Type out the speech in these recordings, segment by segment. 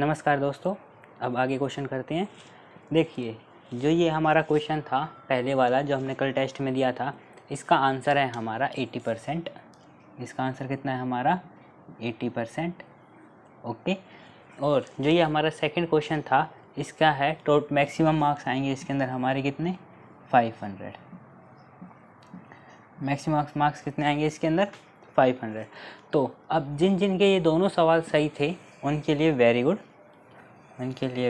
नमस्कार दोस्तों, अब आगे क्वेश्चन करते हैं। देखिए, जो ये हमारा क्वेश्चन था पहले वाला जो हमने कल टेस्ट में दिया था, इसका आंसर है हमारा 80%। इसका आंसर कितना है हमारा 80%। ओके। और जो ये हमारा सेकंड क्वेश्चन था, इसका है टोटल मैक्सिमम मार्क्स आएंगे इसके अंदर हमारे कितने 500। मैक्सिमम मार्क्स कितने आएंगे इसके अंदर 500। तो अब जिन जिन के ये दोनों सवाल सही थे उनके लिए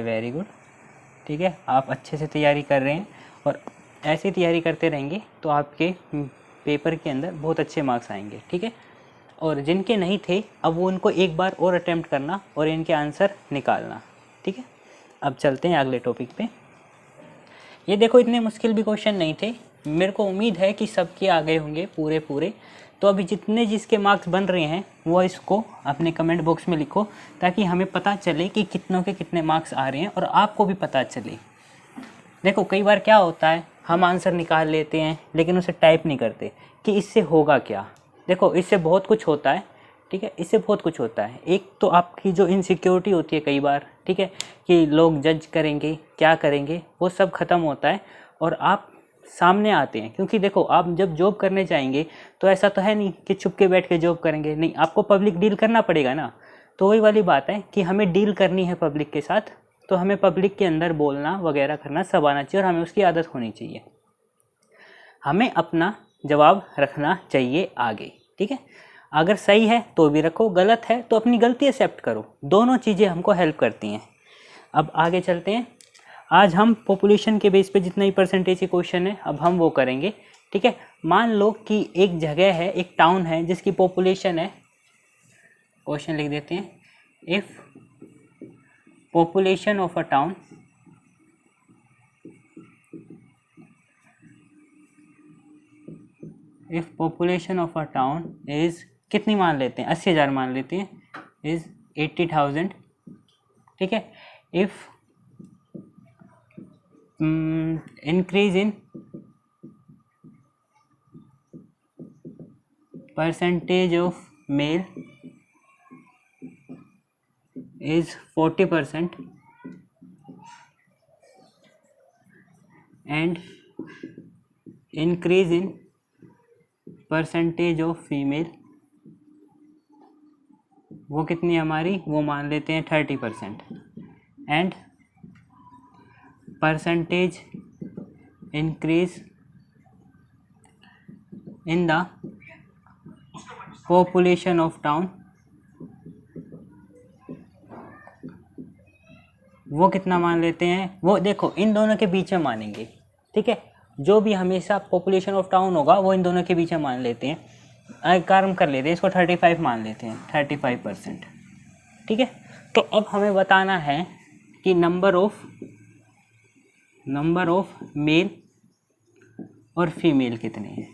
वेरी गुड, ठीक है। आप अच्छे से तैयारी कर रहे हैं और ऐसे तैयारी करते रहेंगे तो आपके पेपर के अंदर बहुत अच्छे मार्क्स आएंगे, ठीक है। और जिनके नहीं थे अब वो उनको एक बार और अटेम्प्ट करना और इनके आंसर निकालना, ठीक है। अब चलते हैं अगले टॉपिक पे। ये देखो, इतने मुश्किल भी क्वेश्चन नहीं थे, मेरे को उम्मीद है कि सबके आ गए होंगे पूरे। तो अभी जितने जिसके मार्क्स बन रहे हैं वो इसको अपने कमेंट बॉक्स में लिखो, ताकि हमें पता चले कि कितनों के कितने मार्क्स आ रहे हैं और आपको भी पता चले। देखो, कई बार क्या होता है, हम आंसर निकाल लेते हैं लेकिन उसे टाइप नहीं करते कि इससे होगा क्या। देखो, इससे बहुत कुछ होता है, ठीक है। इससे बहुत कुछ होता है। एक तो आपकी जो इनसिक्योरिटी होती है कई बार, ठीक है, कि लोग जज करेंगे, क्या करेंगे, वो सब ख़त्म होता है और आप सामने आते हैं। क्योंकि देखो, आप जब जॉब करने जाएंगे तो ऐसा तो है नहीं कि छुप के बैठ के जॉब करेंगे, नहीं, आपको पब्लिक डील करना पड़ेगा ना। तो वही वाली बात है कि हमें डील करनी है पब्लिक के साथ, तो हमें पब्लिक के अंदर बोलना वगैरह करना सब आना चाहिए और हमें उसकी आदत होनी चाहिए। हमें अपना जवाब रखना चाहिए आगे, ठीक है। अगर सही है तो भी रखो, गलत है तो अपनी गलती एक्सेप्ट करो। दोनों चीज़ें हमको हेल्प करती हैं। अब आगे चलते हैं। आज हम पॉपुलेशन के बेस पे जितना ही परसेंटेज के क्वेश्चन है अब हम वो करेंगे, ठीक है। मान लो कि एक जगह है, एक टाउन है जिसकी पॉपुलेशन है, क्वेश्चन लिख देते हैं, if population of a town is कितनी मान लेते हैं, 80,000 मान लेते हैं, इज़ 80,000, ठीक है। If increase in percentage of male is 40% and increase in percentage of female, वो कितनी हमारी, वो मान लेते हैं 30%, and percentage increase in the population of town, वो कितना मान लेते हैं। वो देखो, इन दोनों के बीच में मानेंगे, ठीक है। जो भी हमेशा पॉपुलेशन ऑफ टाउन होगा वो इन दोनों के बीच में मान लेते हैं। एक काम कर लेते हैं, इसको 35 मान लेते हैं, 35%, ठीक है। तो अब हमें बताना है कि नंबर ऑफ मेल और फीमेल कितने हैं,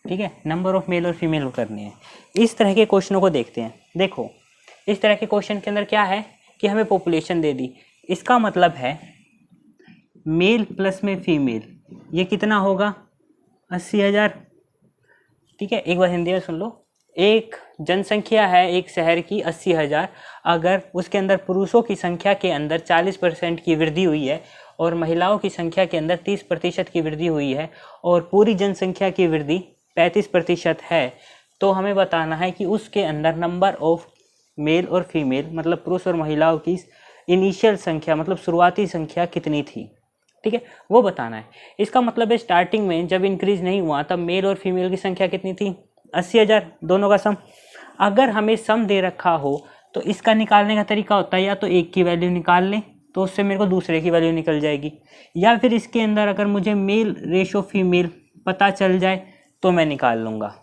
ठीक है। नंबर ऑफ मेल और फीमेल करनी है। इस तरह के क्वेश्चनों को देखते हैं। देखो, इस तरह के क्वेश्चन के अंदर क्या है कि हमें पॉपुलेशन दे दी, इसका मतलब है मेल प्लस में फीमेल, ये कितना होगा 80,000, ठीक है। एक बार हिंदी में सुन लो। एक जनसंख्या है एक शहर की 80,000, अगर उसके अंदर पुरुषों की संख्या के अंदर 40% की वृद्धि हुई है और महिलाओं की संख्या के अंदर 30% की वृद्धि हुई है और पूरी जनसंख्या की वृद्धि 35% है, तो हमें बताना है कि उसके अंदर नंबर ऑफ मेल और फीमेल, मतलब पुरुष और महिलाओं की इनिशियल संख्या, मतलब शुरुआती संख्या कितनी थी, ठीक है, वो बताना है। इसका मतलब है स्टार्टिंग में जब इंक्रीज नहीं हुआ तब मेल और फीमेल की संख्या कितनी थी 80,000, दोनों का सम। अगर हमें सम दे रखा हो तो इसका निकालने का तरीका होता है या तो एक की वैल्यू निकाल लें तो उससे मेरे को दूसरे की वैल्यू निकल जाएगी, या फिर इसके अंदर अगर मुझे मेल रेशो फीमेल पता चल जाए तो मैं निकाल लूँगा,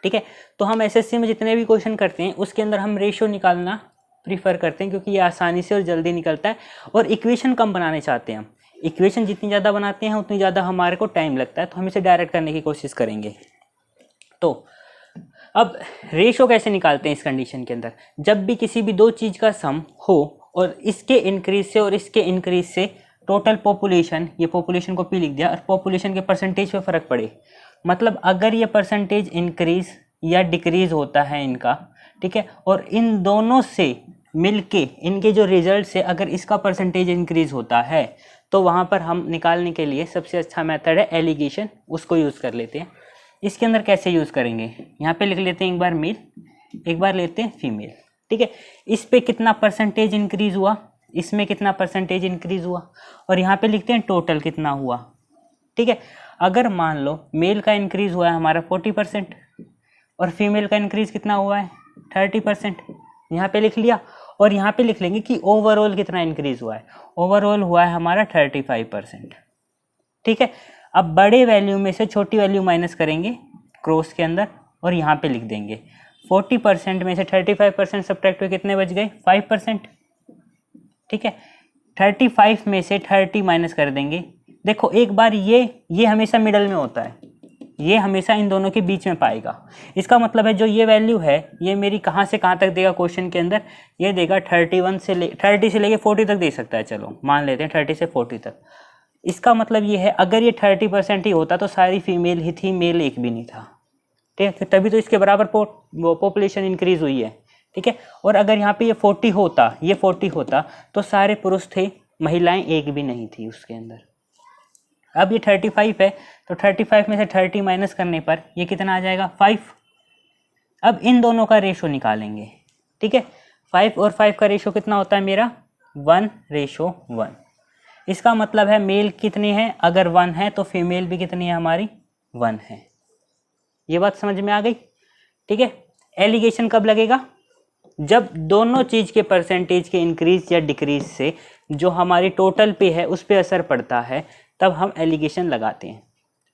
ठीक है। तो हम एसएससी में जितने भी क्वेश्चन करते हैं उसके अंदर हम रेशो निकालना प्रीफर करते हैं, क्योंकि ये आसानी से और जल्दी निकलता है और इक्वेशन कम बनाने चाहते हैं हम। इक्वेशन जितनी ज़्यादा बनाते हैं उतनी ज़्यादा हमारे को टाइम लगता है, तो हम इसे डायरेक्ट करने की कोशिश करेंगे। तो अब रेशो कैसे निकालते हैं इस कंडीशन के अंदर, जब भी किसी भी दो चीज़ का सम हो और इसके इंक्रीज से और इसके इंक्रीज से टोटल पॉपुलेशन, ये पॉपुलेशन को पी लिख दिया, और पॉपुलेशन के परसेंटेज पे फ़र्क पड़े, मतलब अगर ये परसेंटेज इंक्रीज या डिक्रीज होता है इनका, ठीक है। और इन दोनों से मिलके इनके जो रिजल्ट से अगर इसका परसेंटेज इंक्रीज होता है तो वहाँ पर हम निकालने के लिए सबसे अच्छा मेथड है एलिगेशन, उसको यूज़ कर लेते हैं। इसके अंदर कैसे यूज़ करेंगे, यहाँ पे लिख लेते हैं एक बार मेल, एक बार लेते हैं फीमेल, ठीक है। इस पे कितना परसेंटेज इंक्रीज हुआ, इसमें कितना परसेंटेज इंक्रीज हुआ, और यहाँ पे लिखते हैं टोटल कितना हुआ, ठीक है। अगर मान लो मेल का इंक्रीज हुआ है हमारा 40% और फीमेल का इंक्रीज कितना हुआ है 30%, यहाँ पे लिख लिया। और यहाँ पे लिख लेंगे कि ओवरऑल कितना इंक्रीज हुआ है, ओवरऑल हुआ है हमारा 35%, ठीक है। अब बड़े वैल्यू में से छोटी वैल्यू माइनस करेंगे क्रॉस के अंदर और यहाँ पे लिख देंगे 40% में से 35% सब्ट्रैक्ट हुए कितने बच गए 5%, ठीक है। 35 में से 30 माइनस कर देंगे। देखो एक बार ये हमेशा मिडल में होता है, ये हमेशा इन दोनों के बीच में पाएगा। इसका मतलब है जो ये वैल्यू है ये मेरी कहाँ से कहाँ तक देगा क्वेश्चन के अंदर, ये देगा 30 से लेके 40 तक दे सकता है, चलो मान लेते हैं 30 से 40 तक। इसका मतलब ये है अगर ये 30% ही होता तो सारी फीमेल ही थी, मेल एक भी नहीं था, ठीक है। तभी तो इसके बराबर पॉपुलेशन इंक्रीज हुई है, ठीक है। और अगर यहाँ पे ये 40 होता तो सारे पुरुष थे, महिलाएं एक भी नहीं थी उसके अंदर। अब ये 35 है तो 35 में से 30 माइनस करने पर ये कितना आ जाएगा 5। अब इन दोनों का रेशो निकालेंगे, ठीक है। 5 और 5 का रेशो कितना होता है मेरा 1:1। इसका मतलब है मेल कितने हैं, अगर 1 है तो फीमेल भी कितनी है हमारी 1 है। ये बात समझ में आ गई, ठीक है। एलिगेशन कब लगेगा, जब दोनों चीज के परसेंटेज के इंक्रीज या डिक्रीज से जो हमारी टोटल पे है उस पर असर पड़ता है, तब हम एलिगेशन लगाते हैं,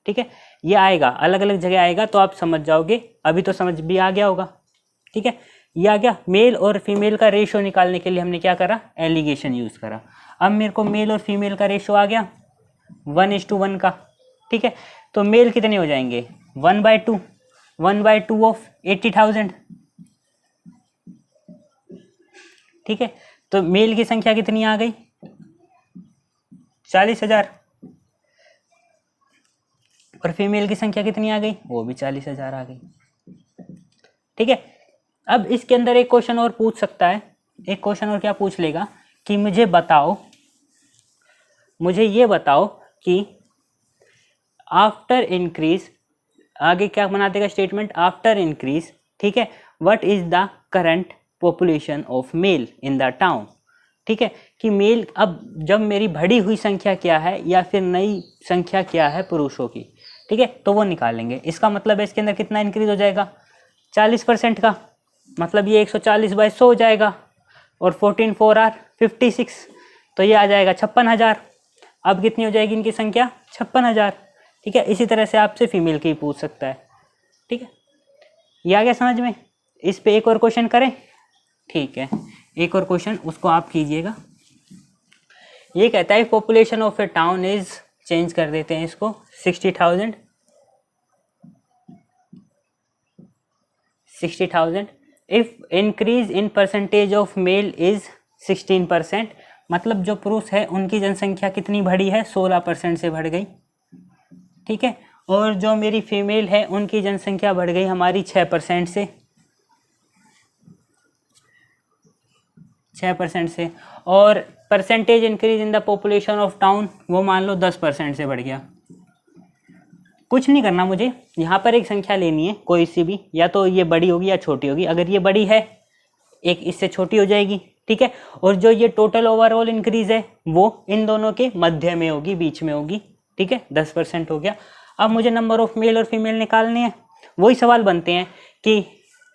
ठीक है। ये आएगा अलग अलग जगह आएगा तो आप समझ जाओगे, अभी तो समझ भी आ गया होगा, ठीक है। ये आ गया। मेल और फीमेल का रेशो निकालने के लिए हमने क्या करा, एलिगेशन यूज करा। अब मेरे को मेल और फीमेल का रेशो आ गया 1:1 का, ठीक है। तो मेल कितने हो जाएंगे 1/2 ऑफ 80,000, ठीक है। तो मेल की संख्या कितनी आ गई 40,000 और फीमेल की संख्या कितनी आ गई, वो भी 40,000 आ गई, ठीक है। अब इसके अंदर एक क्वेश्चन और पूछ सकता है, एक क्वेश्चन और क्या पूछ लेगा कि मुझे ये बताओ कि आफ्टर इंक्रीज, आगे क्या बना देगा स्टेटमेंट, आफ्टर इंक्रीज, ठीक है, what is the current population of male in the town, ठीक है। कि मेल अब जब मेरी बढ़ी हुई संख्या क्या है या फिर नई संख्या क्या है पुरुषों की, ठीक है, तो वो निकालेंगे। इसका मतलब है इसके अंदर कितना इंक्रीज हो जाएगा 40% का, मतलब ये 140/100 हो जाएगा और 14 4 आर 56, तो ये आ जाएगा 56,000। अब कितनी हो जाएगी इनकी संख्या 56,000, ठीक है। इसी तरह से आपसे फीमेल की पूछ सकता है, ठीक है। ये आ गया समझ में। इस पे एक और क्वेश्चन करें, ठीक है, एक और क्वेश्चन उसको आप कीजिएगा। ये कहता है population of A town is, change कर देते हैं इसको 60,000 if increase in percentage of male is 16%, मतलब जो पुरुष है उनकी जनसंख्या कितनी बढ़ी है 16% से बढ़ गई, ठीक है। और जो मेरी फीमेल है उनकी जनसंख्या बढ़ गई हमारी 6% से, 6% से। और percentage increase in the population of town वो मान लो 10% से बढ़ गया। कुछ नहीं करना मुझे, यहाँ पर एक संख्या लेनी है कोई सी भी, या तो ये बड़ी होगी या छोटी होगी। अगर ये बड़ी है एक इससे छोटी हो जाएगी, ठीक है। और जो ये टोटल ओवरऑल इंक्रीज है वो इन दोनों के मध्य में होगी, बीच में होगी, ठीक है। 10% हो गया। अब मुझे नंबर ऑफ मेल और फीमेल निकालने हैं। वही सवाल बनते हैं कि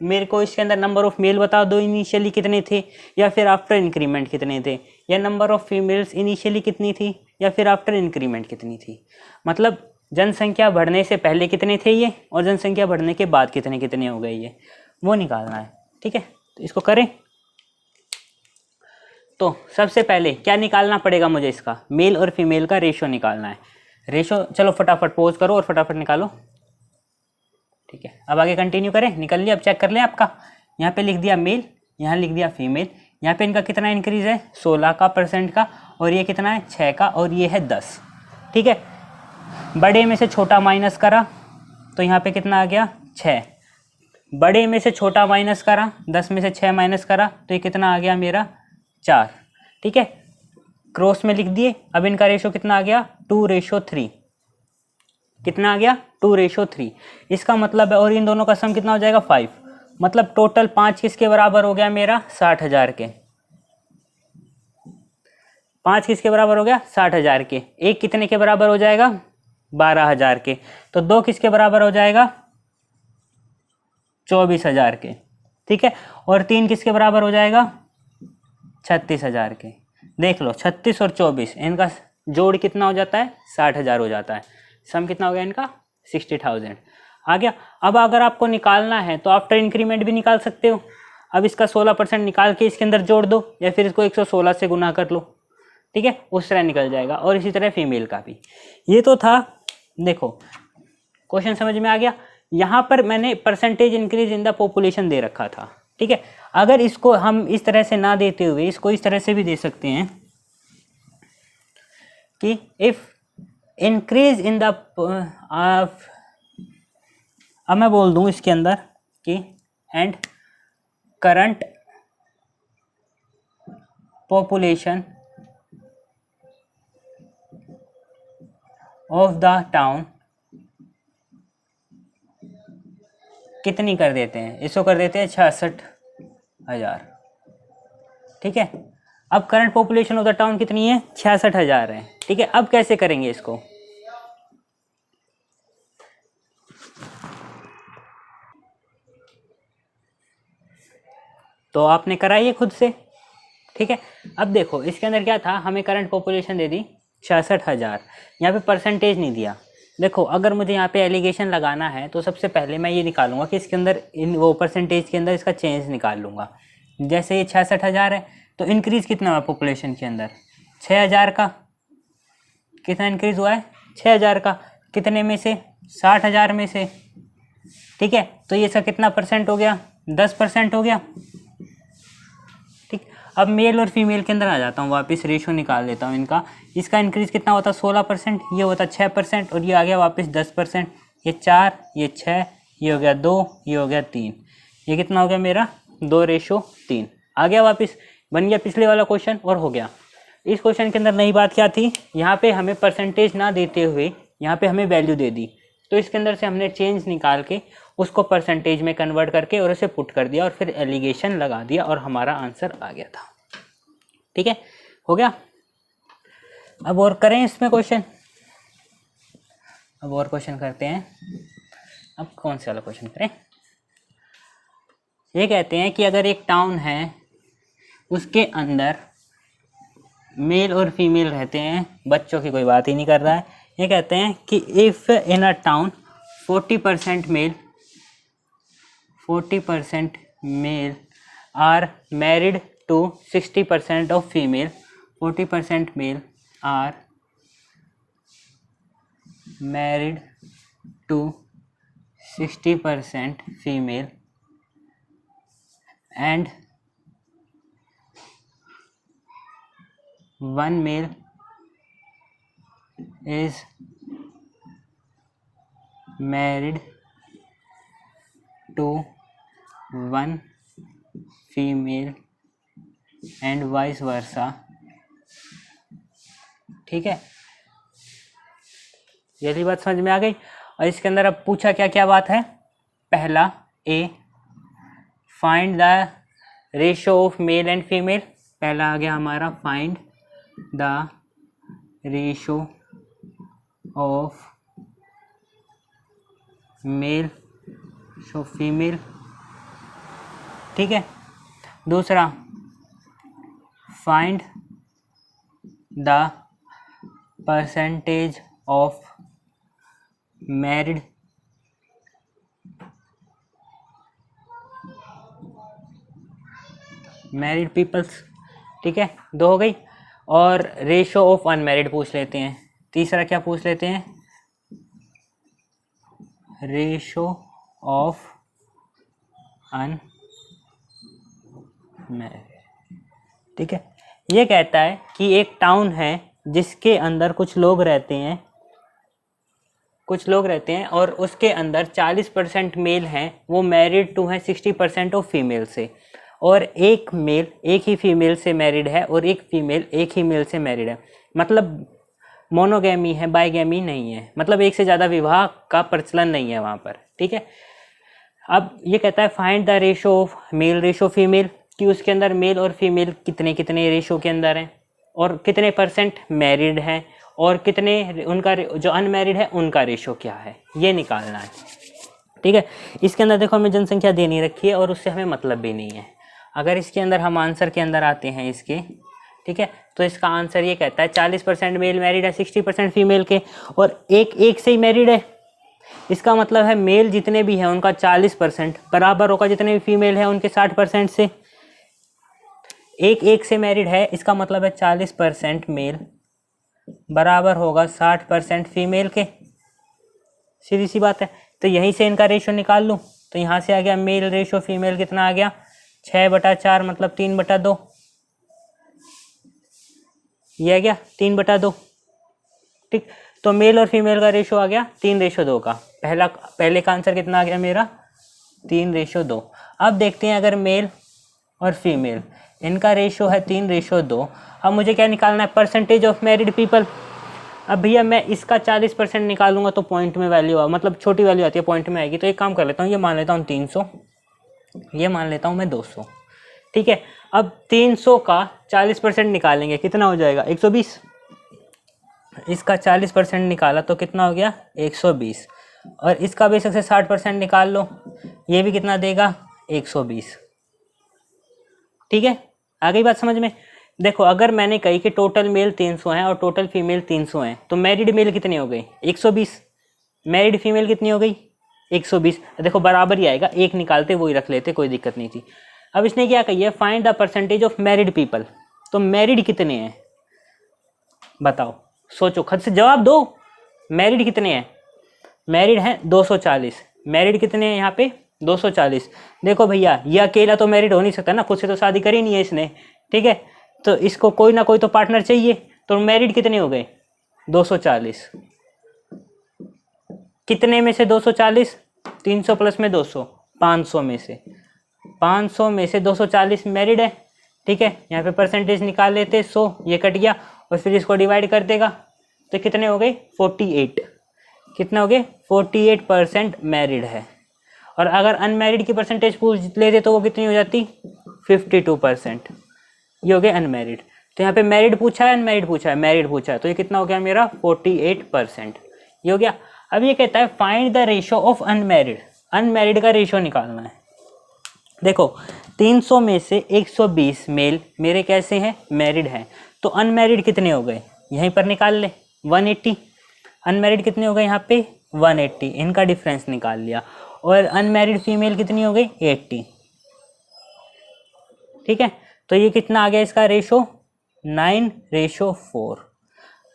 मेरे को इसके अंदर नंबर ऑफ मेल बता दो इनिशियली कितने थे या फिर आफ्टर इंक्रीमेंट कितने थे, या नंबर ऑफ फीमेल्स इनिशियली कितनी थी या फिर आफ्टर इंक्रीमेंट कितनी थी। मतलब जनसंख्या बढ़ने से पहले कितने थे ये और जनसंख्या बढ़ने के बाद कितने कितने हो गए, ये वो निकालना है, ठीक है। तो इसको करें। तो सबसे पहले क्या निकालना पड़ेगा मुझे, इसका मेल और फीमेल का रेशो निकालना है। रेशो चलो फटाफट पॉज करो और फटाफट निकालो, ठीक है। अब आगे कंटिन्यू करें, निकल लिया। अब चेक कर लें आपका, यहाँ पे लिख दिया मेल, यहाँ लिख दिया फीमेल। यहाँ पे इनका कितना इंक्रीज है 16% का, और ये कितना है 6 का, और ये है 10, ठीक है। बड़े में से छोटा माइनस करा तो यहाँ पे कितना आ गया 6, बड़े में से छोटा माइनस करा, 10 में से 6 माइनस करा, तो ये कितना आ गया मेरा 4। ठीक है, क्रॉस में लिख दिए। अब इनका रेशो कितना आ गया 2:3। कितना आ गया 2:3। इसका मतलब है, और इन दोनों का सम कितना हो जाएगा 5। मतलब टोटल 5 किसके बराबर हो गया मेरा 60,000 के। 5 किसके बराबर हो गया 60,000 के। एक कितने के बराबर हो जाएगा 12,000 के। तो 2 किसके बराबर हो जाएगा 24,000 के। ठीक है, और 3 किसके बराबर हो जाएगा 36,000 के। देख लो 36 और 24 इनका जोड़ कितना हो जाता है 60,000 हो जाता है। सम कितना हो गया इनका 60,000 आ गया। अब अगर आपको निकालना है तो आफ्टर इंक्रीमेंट भी निकाल सकते हो। अब इसका 16% निकाल के इसके अंदर जोड़ दो, या फिर इसको 116 से गुना कर लो। ठीक है, उस तरह निकल जाएगा। और इसी तरह फीमेल का भी। ये तो था, देखो क्वेश्चन समझ में आ गया। यहाँ पर मैंने percentage increase in the population दे रखा था। ठीक है, अगर इसको हम इस तरह से ना देते हुए इसको इस तरह से भी दे सकते हैं कि इफ इंक्रीज इन द, अब मैं बोल दूं इसके अंदर कि and current population of the town कितनी कर देते हैं, इसको कर देते हैं 66,000। ठीक है, अब current population of the town कितनी है 66,000 है। ठीक है, अब कैसे करेंगे इसको, तो आपने कराइए खुद से। ठीक है, अब देखो इसके अंदर क्या था, हमें करंट पॉपुलेशन दे दी 66,000, यहाँ पे परसेंटेज नहीं दिया। देखो अगर मुझे यहाँ पे एलिगेशन लगाना है तो सबसे पहले मैं ये निकालूंगा कि इसके अंदर इन वो परसेंटेज के अंदर इसका चेंज निकाल लूँगा। जैसे ये 66,000 है तो इंक्रीज़ कितना हुआ पॉपुलेशन के अंदर 6,000 का। कितना इंक्रीज़ हुआ है 6,000 का। कितने में से 60,000 में से। ठीक है, तो ये इसका कितना परसेंट हो गया 10% हो गया। ठीक, अब मेल और फीमेल के अंदर आ जाता हूँ वापस, रेशो निकाल लेता हूँ इनका। इसका इंक्रीज़ कितना होता 16%, ये होता 6%, और ये आ गया वापस 10%। ये 4, ये 6, ये हो गया 2, ये हो गया 3। ये कितना हो गया मेरा 2:3 आ गया वापस। बन गया पिछले वाला क्वेश्चन और हो गया। इस क्वेश्चन के अंदर नई बात क्या थी, यहाँ पे हमें परसेंटेज ना देते हुए यहाँ पे हमें वैल्यू दे दी, तो इसके अंदर से हमने चेंज निकाल के उसको परसेंटेज में कन्वर्ट करके और उसे पुट कर दिया और फिर एलिगेशन लगा दिया और हमारा आंसर आ गया था। ठीक है, हो गया। अब और करें इसमें क्वेश्चन, अब और क्वेश्चन करते हैं। अब कौन सा वाला क्वेश्चन करें, ये कहते हैं कि अगर एक टाउन है उसके अंदर मेल और फीमेल रहते हैं, बच्चों की कोई बात ही नहीं कर रहा है। ये कहते हैं कि if in a town 40% male are married to 60% of female, 40% male are married to 60% female and 1 male is married to 1 female and vice versa। ठीक है, यही बात समझ में आ गई। और इसके अंदर अब पूछा क्या क्या बात है। पहला A, find the ratio of male and female. पहला आ गया हमारा find the ratio of male show female. ठीक है, दूसरा find the percentage of married peoples. ठीक है, 2 हो गई। और रेशो ऑफ अनमैरिड पूछ लेते हैं। तीसरा क्या पूछ लेते हैं, रेशो ऑफ अनमैरिड। ठीक है, ये कहता है कि एक टाउन है जिसके अंदर कुछ लोग रहते हैं, कुछ लोग रहते हैं और उसके अंदर 40% मेल हैं, वो मैरिड टू हैं 60% ऑफ फीमेल से, और एक मेल एक ही फीमेल से मैरिड है और एक फीमेल एक ही मेल से मैरिड है। मतलब मोनोगैमी है, बाइगैमी नहीं है, मतलब एक से ज़्यादा विवाह का प्रचलन नहीं है वहाँ पर। ठीक है, अब ये कहता है find the ratio of mail ratio female, कि उसके अंदर मेल और फीमेल कितने कितने रेशो के अंदर हैं और कितने परसेंट मैरिड है और कितने उनका जो अनमैरिड है उनका रेशो क्या है, ये निकालना है। ठीक है, इसके अंदर देखो हमें जनसंख्या दे नहीं रखी है और उससे हमें मतलब भी नहीं है। अगर इसके अंदर हम आंसर के अंदर आते हैं इसके, ठीक है, तो इसका आंसर ये कहता है 40% मेल मैरिड है 60% फीमेल के, और एक से ही मैरिड है। इसका मतलब है मेल जितने भी हैं उनका 40% बराबर होगा जितने भी फीमेल हैं उनके 60% से। एक से मैरिड है, इसका मतलब है 40% मेल बराबर होगा 60% फीमेल के। सीधी सी बात है। तो यहीं से इनका रेशो निकाल लूँ, तो यहाँ से आ गया मेल रेशो फीमेल कितना आ गया 6/4, मतलब 3/2। ये आ गया 3/2। ठीक, तो मेल और फीमेल का रेशो आ गया 3:2 का। पहले का आंसर कितना आ गया मेरा 3:2। अब देखते हैं अगर मेल और फीमेल इनका रेशो है 3:2। अब मुझे क्या निकालना है, परसेंटेज ऑफ मैरिड पीपल। अब भैया मैं इसका 40% निकालूंगा तो पॉइंट में वैल्यू आ, मतलब छोटी वैल्यू आती है, पॉइंट में आएगी। तो एक काम कर लेता हूँ, ये मान लेता हूँ 300, ये मान लेता हूँ मैं 200। ठीक है, अब 300 का 40% निकालेंगे, कितना हो जाएगा 120। इसका 40% निकाला तो कितना हो गया 120, और इसका बेशक से 60% निकाल लो, ये भी कितना देगा 120। ठीक है, आ गई बात समझ में। देखो अगर मैंने कही कि टोटल मेल 300 हैं और टोटल फीमेल 300 हैं, तो मैरिड मेल कितनी हो गई 120, मैरिड फीमेल कितनी हो गई 120। देखो बराबर ही आएगा, एक निकालते वही रख लेते, कोई दिक्कत नहीं थी। अब इसने क्या कही है, find the percentage of married people. तो मैरिड कितने हैं बताओ, सोचो, खुद से जवाब दो। मैरिड कितने हैं, मैरिड हैं 240। मैरिड कितने हैं यहाँ पे 240। देखो भैया ये अकेला तो मैरिड हो नहीं सकता ना, खुद से तो शादी करी नहीं है इसने। ठीक है, तो इसको कोई ना कोई तो पार्टनर चाहिए। तो मैरिड कितने हो गए 240। कितने में से 240, 300 प्लस में 200, 500 में से 240 मैरिड है। ठीक है, यहाँ पे परसेंटेज निकाल लेते 100, ये कट गया और फिर इसको डिवाइड कर देगा तो कितने हो गए 48। कितना हो गए 48% मैरिड है। और अगर अनमैरिड की परसेंटेज पूछ लेते तो वो कितनी हो जाती 52%। ये हो गए अनमैरिड। तो यहाँ पे मैरिड पूछा है अनमैरिड पूछा है, मैरिड पूछा है, तो ये कितना हो गया मेरा 48%। ये हो गया। अब ये कहता है find the ratio of unmarried. Unmarried का रेशो निकालना है। देखो 300 में से 120 मेल मेरे कैसे हैं मैरिड हैं, तो अनमैरिड कितने हो गए यहीं पर निकाल ले 180। अनमैरिड कितने हो गए यहाँ पे 180, इनका डिफरेंस निकाल लिया। और अनमैरिड फीमेल कितनी हो गई 80। ठीक है, तो ये कितना आ गया इसका रेशो 9:4।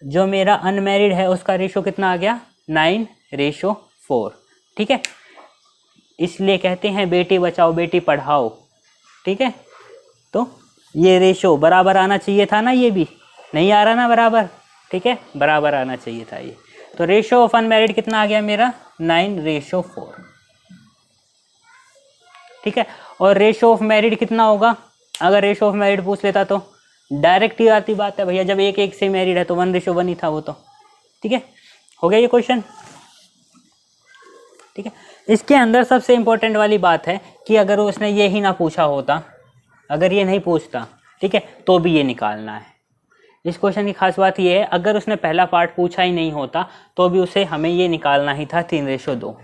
जो मेरा अनमैरिड है उसका रेशो कितना आ गया 9:4। ठीक है, इसलिए कहते हैं बेटी बचाओ बेटी पढ़ाओ। ठीक है, तो ये रेशो बराबर आना चाहिए था ना, ये भी नहीं आ रहा ना बराबर। ठीक है, बराबर आना चाहिए था ये। तो रेशो ऑफ अनमैरिड कितना आ गया मेरा 9:4। ठीक है, और रेशो ऑफ मैरिड कितना होगा, अगर रेशो ऑफ मैरिड पूछ लेता तो डायरेक्ट ही आती बात है भैया, जब एक से मैरिड है तो 1:1 ही था वो तो। ठीक है, हो गया ये क्वेश्चन। ठीक है, इसके अंदर सबसे इंपॉर्टेंट वाली बात है कि अगर उसने ये ही ना पूछा होता, अगर ये नहीं पूछता, ठीक है, तो भी ये निकालना है। इस क्वेश्चन की खास बात ये है, अगर उसने पहला पार्ट पूछा ही नहीं होता तो भी उसे हमें ये निकालना ही था 3:2।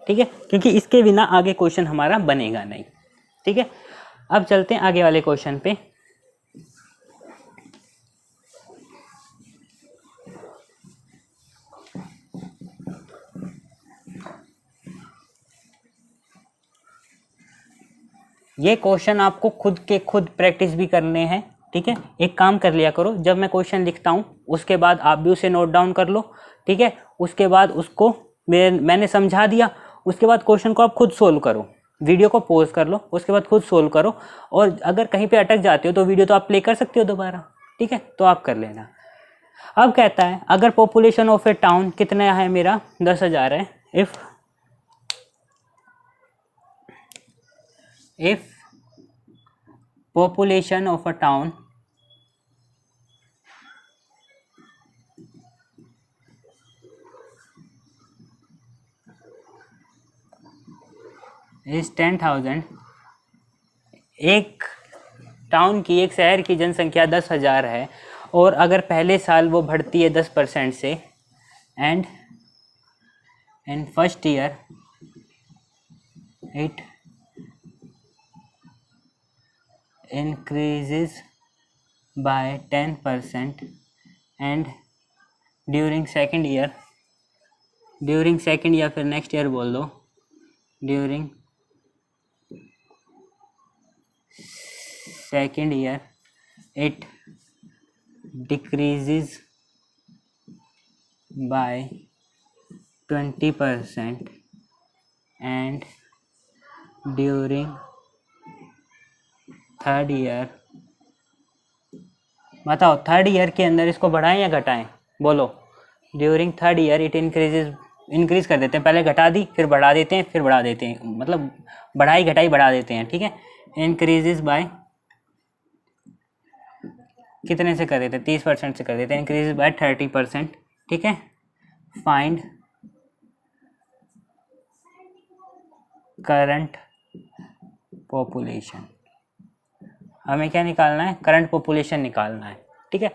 ठीक है, क्योंकि इसके बिना आगे क्वेश्चन हमारा बनेगा नहीं। ठीक है, अब चलते हैं आगे वाले क्वेश्चन पे। ये क्वेश्चन आपको खुद के खुद प्रैक्टिस भी करने हैं। ठीक है, एक काम कर लिया करो, जब मैं क्वेश्चन लिखता हूँ उसके बाद आप भी उसे नोट डाउन कर लो। ठीक है, उसके बाद उसको मैंने समझा दिया, उसके बाद क्वेश्चन को आप खुद सोल्व करो, वीडियो को पॉज कर लो, उसके बाद खुद सोल्व करो। और अगर कहीं पे अटक जाते हो तो वीडियो तो आप प्ले कर सकते हो दोबारा। ठीक है, तो आप कर लेना। अब कहता है अगर पॉपुलेशन ऑफ ए टाउन कितना है मेरा 10,000 है, if population of a town is 10,000, एक टाउन की, एक शहर की जनसंख्या 10,000 है और अगर पहले साल वो बढ़ती है 10% से, and in first year it increases by 10% and during second year फिर नेक्स्ट ईयर बोल दो, during second year it decreases by 20% and during third year, बताओ थर्ड ईयर के अंदर इसको बढ़ाएं या घटाएं, बोलो। During third year it increase कर देते हैं, पहले घटा दी फिर बढ़ा देते हैं, फिर बढ़ा देते हैं, मतलब बढ़ाई घटाई बढ़ा देते हैं, ठीक है। इंक्रीजेज बाय कितने से कर देते हैं, 30% से कर देते हैं, इंक्रीजेज बाय 30%, ठीक है। फाइंड करंट पॉपुलेशन, हमें क्या निकालना है, करंट पॉपुलेशन निकालना है, ठीक है।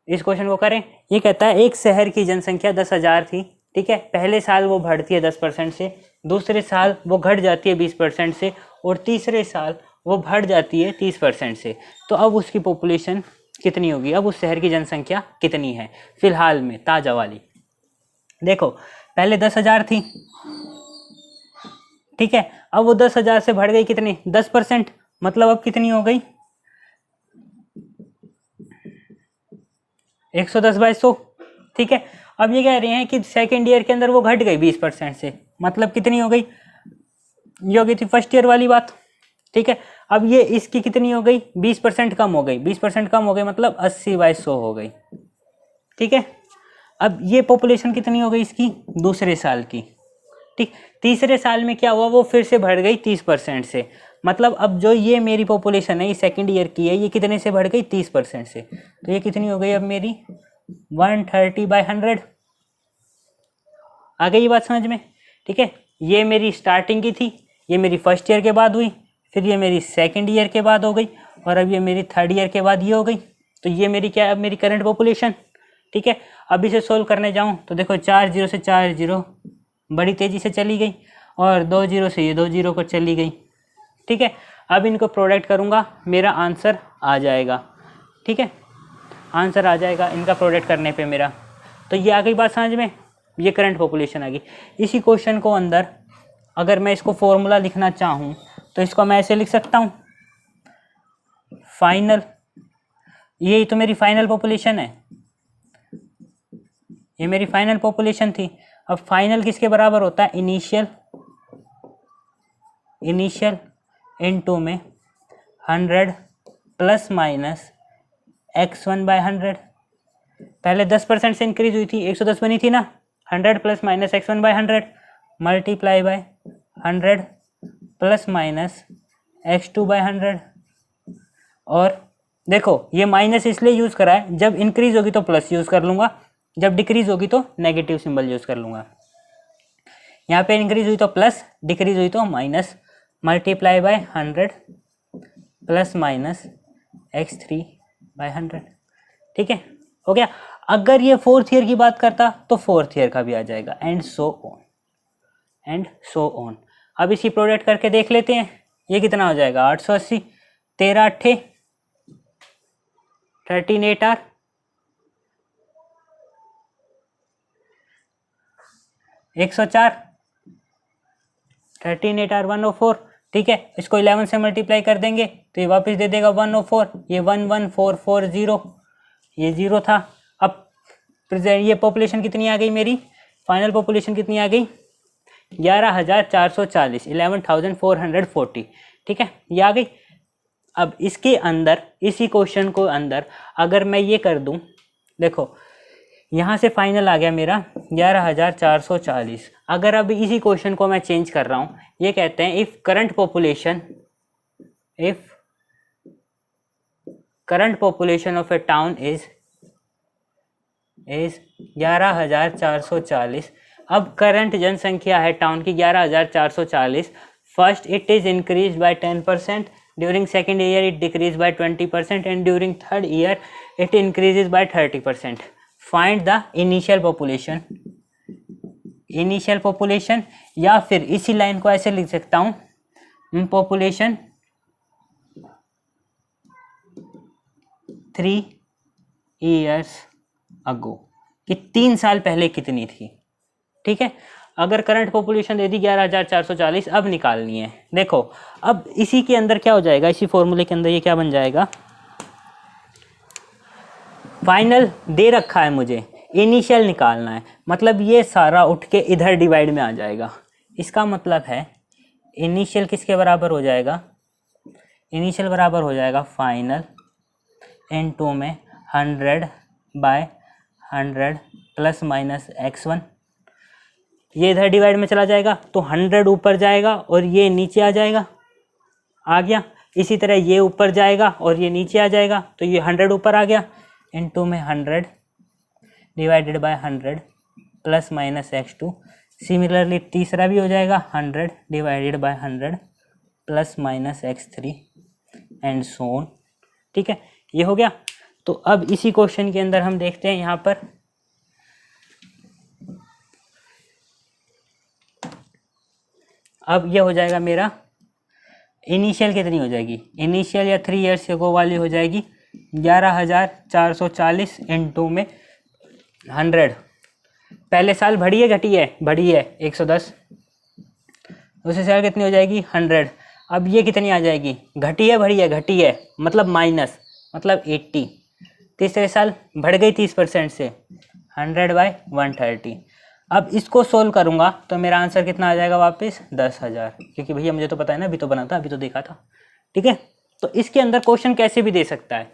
इस क्वेश्चन को करें। ये कहता है एक शहर की जनसंख्या 10,000 थी, ठीक है। पहले साल वो बढ़ती है 10% से, दूसरे साल वो घट जाती है 20% से और तीसरे साल वो बढ़ जाती है 30% से। तो अब उसकी पॉपुलेशन कितनी होगी, अब उस शहर की जनसंख्या कितनी है फिलहाल में, ताज़ा वाली। देखो पहले 10,000 थी, ठीक है। अब वो 10,000 से बढ़ गई कितनी, 10%, मतलब अब कितनी हो गई 110/100, ठीक है। अब ये कह रहे हैं कि सेकेंड ईयर के अंदर वो घट गई 20% से, मतलब कितनी हो गई, ये हो गई थी फर्स्ट ईयर वाली बात, ठीक है। अब ये इसकी कितनी हो गई, 20% कम हो गई, 20% कम हो गई मतलब 80/100 हो गई, ठीक है। अब ये पॉपुलेशन कितनी हो गई इसकी, दूसरे साल की, ठीक। तीसरे साल में क्या हुआ, वो फिर से बढ़ गई 30% से, मतलब अब जो ये मेरी पॉपुलेशन है, ये सेकंड ईयर की है, ये कितने से बढ़ गई 30% से। तो ये कितनी हो गई अब मेरी 130/100, आ गई ये बात समझ में, ठीक है। ये मेरी स्टार्टिंग की थी, ये मेरी फर्स्ट ईयर के बाद हुई, फिर ये मेरी सेकंड ईयर के बाद हो गई और अब ये मेरी थर्ड ईयर के बाद ये हो गई। तो ये मेरी क्या है, अब मेरी करंट पॉपुलेशन, ठीक है। अब इसे सोल्व करने जाऊँ तो देखो 4 0 से 4 0 बड़ी तेज़ी से चली गई और 2 0 से ये 2 0 को चली गई, ठीक है। अब इनको प्रोडक्ट करूँगा, मेरा आंसर आ जाएगा, ठीक है। आंसर आ जाएगा इनका प्रोडक्ट करने पे मेरा। तो ये आ गई बात समझ में, ये करंट पॉपुलेशन आ गई। इसी क्वेश्चन को अंदर अगर मैं इसको फॉर्मूला लिखना चाहूँ तो इसको मैं ऐसे लिख सकता हूँ, फाइनल, यही तो मेरी फाइनल पॉपुलेशन है, ये मेरी फाइनल पॉपुलेशन थी। अब फाइनल किसके बराबर होता है, इनिशियल इनटू में 100 प्लस माइनस x1/100। पहले 10% से इंक्रीज हुई थी, 110 बनी थी ना, 100 plus minus x1/100 multiply by 100 plus minus x2/100। और देखो ये माइनस इसलिए यूज़ करा है, जब इंक्रीज होगी तो प्लस यूज़ कर लूँगा, जब डिक्रीज होगी तो नेगेटिव सिंबल यूज़ कर लूँगा। यहाँ पे इंक्रीज हुई तो प्लस, डिक्रीज हुई तो minus, multiply by 100 plus minus x3/100, ठीक है, हो गया। अगर ये फोर्थ ईयर की बात करता तो फोर्थ ईयर का भी आ जाएगा, एंड सो ऑन। अब इसी प्रोडक्ट करके देख लेते हैं, ये कितना हो जाएगा 880, 13 8 13 8 आर 104, 13 8 आर 104, ठीक है। इसको 11 से मल्टीप्लाई कर देंगे तो ये वापस दे देगा 104, ये 11440, ये 0 था। अब ये पॉपुलेशन कितनी आ गई मेरी, फाइनल पॉपुलेशन कितनी आ गई 11,440, 11,440, ठीक है, ये आ गई। अब इसके अंदर, इसी क्वेश्चन को अंदर अगर मैं ये कर दूं, देखो यहाँ से फाइनल आ गया मेरा 11,440। अगर अब इसी क्वेश्चन को मैं चेंज कर रहा हूँ, ये कहते हैं if current population of A town is 11,440। अब करंट जनसंख्या है टाउन की 11,440। First it is increase by 10%, during second year it decrease by 20% and during third year it increases by 30%। Find the initial population, या फिर इसी line को ऐसे लिख सकता हूं, पॉपुलेशन 3 years ago, कि 3 साल पहले कितनी थी। ठीक है, अगर करंट पॉपुलेशन दे दी 11,440, अब निकालनी है। देखो अब इसी के अंदर क्या हो जाएगा, इसी फॉर्मूले के अंदर ये क्या बन जाएगा, फाइनल दे रखा है मुझे, इनिशियल निकालना है, मतलब ये सारा उठ के इधर डिवाइड में आ जाएगा। इसका मतलब है इनिशियल किसके बराबर हो जाएगा, इनिशियल बराबर हो जाएगा फाइनल इनटू में 100/100 प्लस माइनस x1। ये इधर डिवाइड में चला जाएगा तो 100 ऊपर जाएगा और ये नीचे आ जाएगा, आ गया। इसी तरह ये ऊपर जाएगा और ये नीचे आ जाएगा, तो ये 100 ऊपर आ गया, इनटू में 100 divided by 100 plus minus x2। Similarly तीसरा भी हो जाएगा 100 divided by 100 plus minus x3 and so on. ठीक है, ये हो गया। तो अब इसी क्वेश्चन के अंदर हम देखते हैं यहाँ पर, अब ये हो जाएगा मेरा इनिशियल कितनी हो जाएगी, इनिशियल या 3 years ago वाली हो जाएगी 11,440 इनटू में 100। पहले साल बढ़ी है घटी है, बढ़ी है 110। दूसरे साल कितनी हो जाएगी 100। अब ये कितनी आ जाएगी, घटी है बढ़ी है, घटी है मतलब माइनस, मतलब 80। तीसरे साल बढ़ गई 30% से, 100/130। अब इसको सोल्व करूंगा तो मेरा आंसर कितना आ जाएगा वापस 10,000, क्योंकि भैया मुझे तो पता है ना, अभी तो बना था, अभी तो देखा था। ठीक है, तो इसके अंदर क्वेश्चन कैसे भी दे सकता है,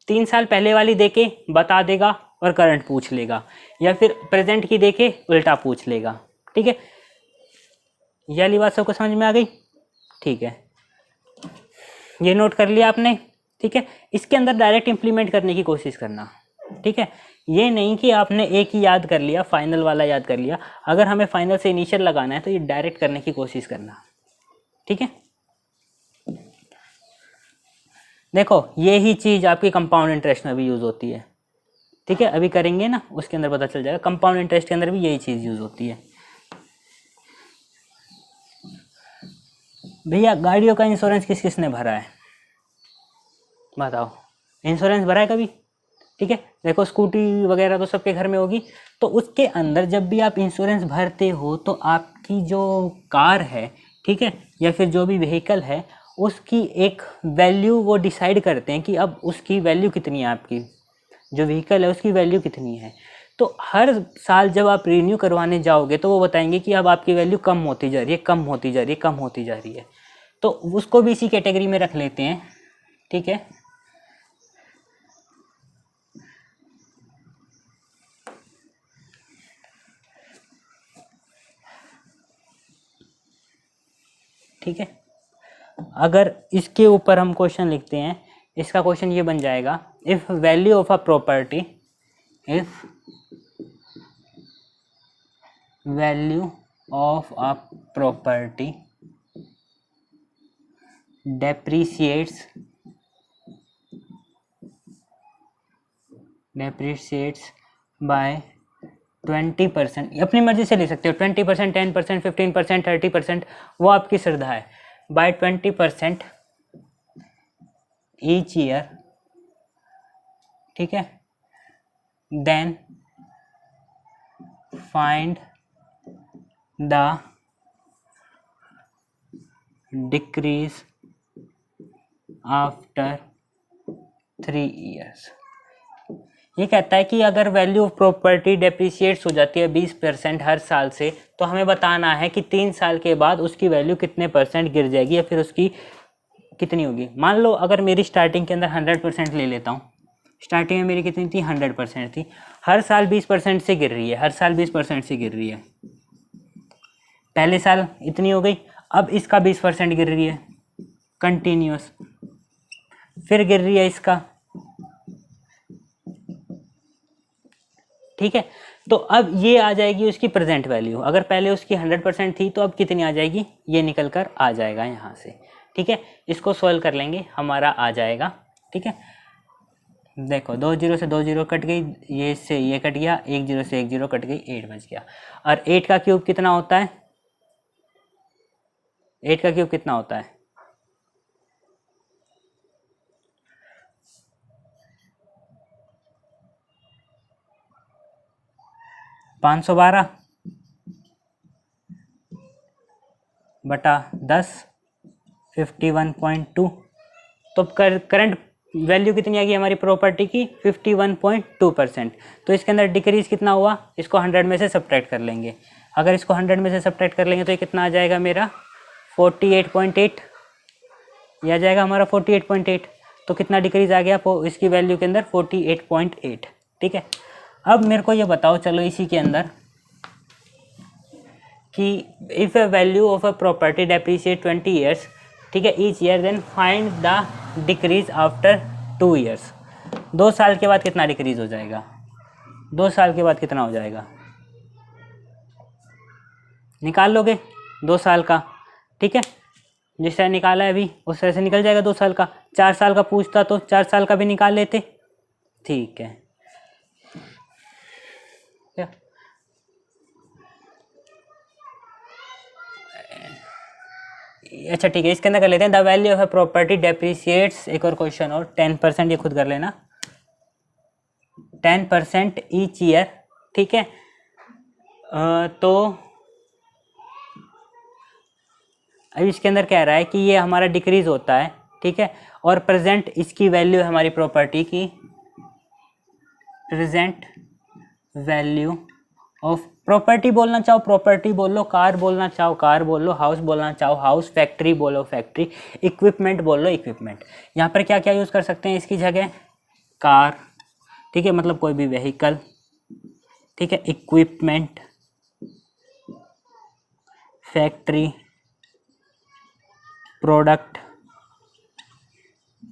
3 साल पहले वाली देके बता देगा और करंट पूछ लेगा, या फिर प्रेजेंट की देके उल्टा पूछ लेगा। ठीक है, ये वाली बात सबको समझ में आ गई। ठीक है, ये नोट कर लिया आपने। ठीक है, इसके अंदर डायरेक्ट इम्प्लीमेंट करने की कोशिश करना। ठीक है, ये नहीं कि आपने एक ही याद कर लिया, फाइनल वाला याद कर लिया। अगर हमें फाइनल से इनिशियल लगाना है तो ये डायरेक्ट करने की कोशिश करना। ठीक है, देखो ये ही चीज़ आपकी कंपाउंड इंटरेस्ट में भी यूज़ होती है। ठीक है, अभी करेंगे ना, उसके अंदर पता चल जाएगा, कंपाउंड इंटरेस्ट के अंदर भी यही चीज़ यूज़ होती है। भैया गाड़ियों का इंश्योरेंस किस किसने भरा है, बताओ, इंश्योरेंस भरा है कभी? ठीक है, देखो स्कूटी वगैरह तो सबके घर में होगी, तो उसके अंदर जब भी आप इंश्योरेंस भरते हो तो आपकी जो कार है, ठीक है, या फिर जो भी व्हीकल है, उसकी एक वैल्यू वो डिसाइड करते हैं कि अब उसकी वैल्यू कितनी है, आपकी जो व्हीकल है उसकी वैल्यू कितनी है। तो हर साल जब आप रिन्यू करवाने जाओगे तो वो बताएंगे कि अब आपकी वैल्यू कम होती जा रही है, कम होती जा रही है, कम होती जा रही है। तो उसको भी इसी कैटेगरी में रख लेते हैं। ठीक है, ठीक है, अगर इसके ऊपर हम क्वेश्चन लिखते हैं, इसका क्वेश्चन ये बन जाएगा, if value of a property, if value of a property depreciates by 20%, अपनी मर्जी से ले सकते हो, 20%, 10%, 15%, 30%, वो आपकी श्रद्धा है, by 20% each year। ठीक है, then find the decrease after 3 years। ये कहता है कि अगर वैल्यू ऑफ प्रॉपर्टी डेप्रिशिएट्स हो जाती है 20% हर साल से, तो हमें बताना है कि 3 साल के बाद उसकी वैल्यू कितने % गिर जाएगी, या फिर उसकी कितनी होगी। मान लो अगर मेरी स्टार्टिंग के अंदर 100% ले लेता हूँ, स्टार्टिंग में मेरी कितनी थी 100% थी, हर साल 20% से गिर रही है, हर साल 20% से गिर रही है। पहले साल इतनी हो गई, अब इसका 20% गिर रही है कंटिन्यूस, फिर गिर रही है इसका, ठीक है। तो अब ये आ जाएगी उसकी प्रेजेंट वैल्यू, अगर पहले उसकी 100% थी तो अब कितनी आ जाएगी, ये निकल कर आ जाएगा यहाँ से, ठीक है। इसको सॉल्व कर लेंगे, हमारा आ जाएगा, ठीक है। देखो 2 0 से 2 0 कट गई, ये से ये कट गया, 1 0 से 1 0 कट गई, 8 बच गया। और 8 का क्यूब कितना होता है, 8 का क्यूब कितना होता है, 512 बटा 10, 51.2। तो करंट वैल्यू कितनी आ गई हमारी प्रॉपर्टी की, 51.2%। तो इसके अंदर डिक्रीज कितना हुआ, इसको 100 में से सब्ट्रैक्ट कर लेंगे। अगर इसको 100 में से सब्ट्रैक्ट कर लेंगे तो ये कितना आ जाएगा मेरा 48.8, यह आ जाएगा हमारा 48.8। तो कितना डिक्रीज आ गया इसकी वैल्यू के अंदर 48.8, ठीक है। अब मेरे को ये बताओ, चलो इसी के अंदर कि if a value of a property depreciate 20 years, ठीक है, each year, then find the decrease after 2 years. 2 साल के बाद कितना डिक्रीज हो जाएगा, 2 साल के बाद कितना हो जाएगा, निकाल लोगे 2 साल का, ठीक है। जिस तरह निकाला है अभी उस तरह से निकल जाएगा 2 साल का। 4 साल का पूछता तो 4 साल का भी निकाल लेते, ठीक है। अच्छा ठीक है, इसके अंदर कर लेते हैं the value of a property depreciates, एक और क्वेश्चन और 10%, ये खुद कर लेना, 10% ईच ईयर, ठीक है। तो अब इसके अंदर कह रहा है कि ये हमारा डिक्रीज होता है, ठीक है, और प्रेजेंट इसकी वैल्यू है हमारी प्रॉपर्टी की, प्रेजेंट वैल्यू ऑफ प्रॉपर्टी बोलना चाहो प्रॉपर्टी बोल लो, कार बोलना चाहो कार बोल लो, हाउस बोलना चाहो हाउस, फैक्ट्री बोलो फैक्ट्री, इक्विपमेंट बोल लो इक्विपमेंट। यहाँ पर क्या क्या यूज़ कर सकते हैं इसकी जगह, कार, ठीक है, मतलब कोई भी व्हीकल, ठीक है, इक्विपमेंट, फैक्ट्री, प्रोडक्ट,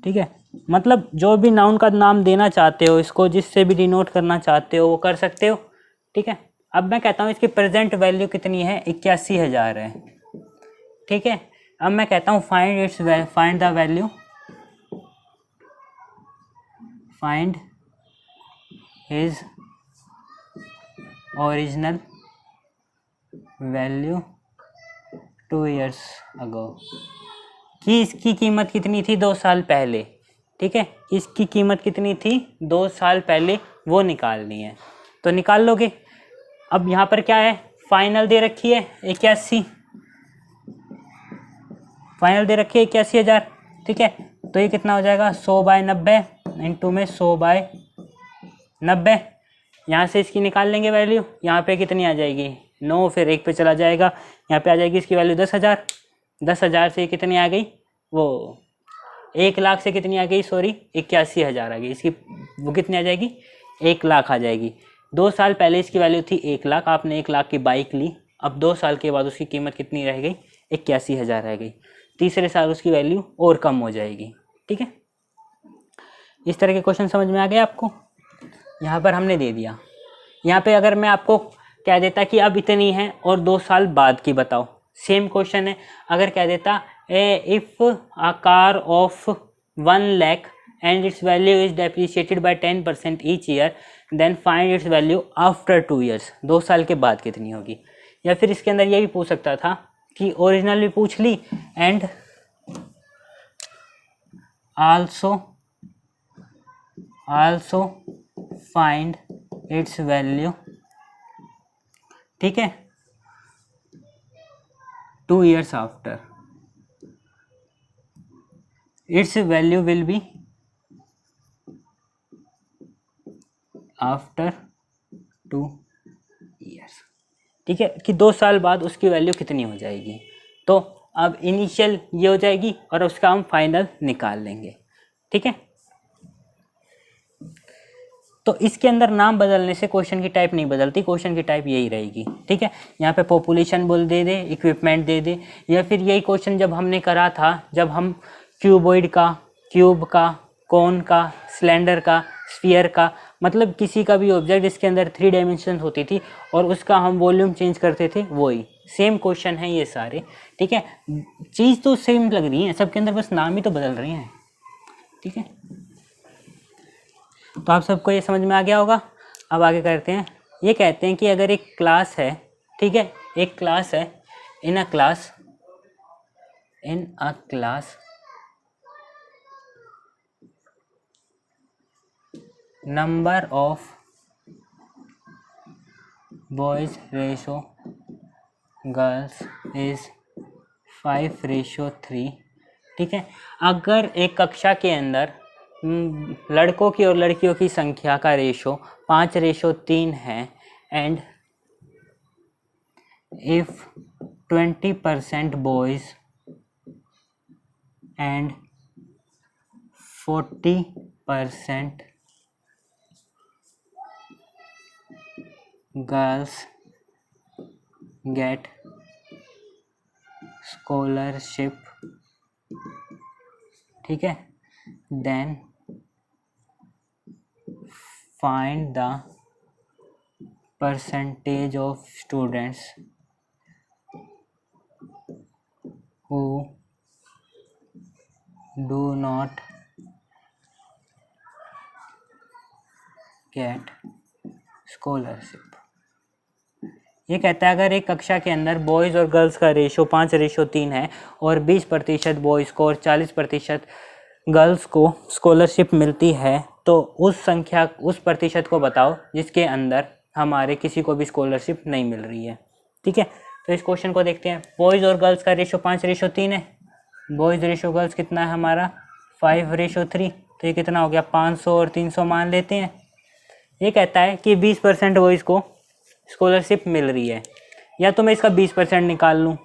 ठीक है, मतलब जो भी नाउन का नाम देना चाहते हो इसको, जिससे भी डिनोट करना चाहते हो वो कर सकते हो, ठीक है। अब मैं कहता हूँ इसकी प्रेजेंट वैल्यू कितनी है, 81,000 है, ठीक है। अब मैं कहता हूँ find the value, find his original value 2 years अगो, कि इसकी कीमत कितनी थी 2 साल पहले, ठीक है, इसकी कीमत कितनी थी 2 साल पहले, वो निकालनी है। तो निकाल लोगे। अब यहाँ पर क्या है, फाइनल दे रखी है 81, फाइनल दे रखी है 81,000, ठीक है। तो ये कितना हो जाएगा 100/90 इंटू में 100/90, यहाँ से इसकी निकाल लेंगे वैल्यू, यहाँ पे कितनी आ जाएगी 9, फिर 1 पे चला जाएगा, यहाँ पे आ जाएगी इसकी वैल्यू 10,000, 10,000 से कितनी आ गई, वो 1 लाख से कितनी आ गई, सॉरी 81,000 आ गई, इसकी वो कितनी आ जाएगी 1 लाख आ जाएगी। 2 साल पहले इसकी वैल्यू थी 1 लाख, आपने 1 लाख की बाइक ली, अब 2 साल के बाद उसकी कीमत कितनी रह गई 81,000 रह गई, तीसरे साल उसकी वैल्यू और कम हो जाएगी, ठीक है। इस तरह के क्वेश्चन समझ में आ गए आपको, यहाँ पर हमने दे दिया। यहाँ पे अगर मैं आपको कह देता कि अब इतनी है और 2 साल बाद की बताओ, सेम क्वेश्चन है। अगर कह देता if a car of 1 lakh and its value is depreciated by 10% each year, then find its value after 2 years, 2 साल के बाद कितनी होगी। या फिर इसके अंदर ये भी पूछ सकता था कि ओरिजिनल भी पूछ ली and also find its value, ठीक है, 2 years after, its value will be after 2 years, ठीक है, कि 2 साल बाद उसकी वैल्यू कितनी हो जाएगी। तो अब इनिशियल ये हो जाएगी और उसका हम फाइनल निकाल लेंगे। ठीक है, तो इसके अंदर नाम बदलने से क्वेश्चन की टाइप नहीं बदलती, क्वेश्चन की टाइप यही रहेगी। ठीक है, यहाँ पे पॉपुलेशन बोल दे दे, इक्विपमेंट दे दे, या फिर यही क्वेश्चन जब हमने करा था, जब हम क्यूबॉइड का, क्यूब का, कोन का, सिलेंडर का, स्फीयर का, मतलब किसी का भी ऑब्जेक्ट जिसके अंदर 3 डायमेंशन होती थी और उसका हम वॉल्यूम चेंज करते थे, वही सेम क्वेश्चन है ये सारे। ठीक है, चीज़ तो सेम लग रही है सबके अंदर, बस नाम ही तो बदल रहे हैं। ठीक है, तो आप सबको ये समझ में आ गया होगा। अब आगे करते हैं। ये कहते हैं कि अगर एक क्लास है, ठीक है, एक क्लास है, in a class number of boys ratio girls is 5:3। ठीक है, अगर एक कक्षा के अंदर लड़कों की और लड़कियों की संख्या का रेशो 5:3 है, and if 20% boys and 40% girls gate scholarship, ठीक है, then find the percentage of students who do not get scholarship। ये कहता है अगर एक कक्षा के अंदर बॉयज़ और गर्ल्स का रेशो 5:3 है और 20% बॉयज़ को और 40% गर्ल्स को स्कॉलरशिप मिलती है, तो उस संख्या, उस प्रतिशत को बताओ जिसके अंदर हमारे किसी को भी स्कॉलरशिप नहीं मिल रही है। ठीक है, तो इस क्वेश्चन को देखते हैं। बॉयज़ और गर्ल्स का रेशो 5:3 है, बॉयज़ रेशो गर्ल्स कितना है हमारा 5:3, तो ये कितना हो गया 500 और 300 मान लेते हैं। ये कहता है कि 20% बॉयज़ को स्कॉलरशिप मिल रही है, या तो मैं इसका 20% निकाल लूँ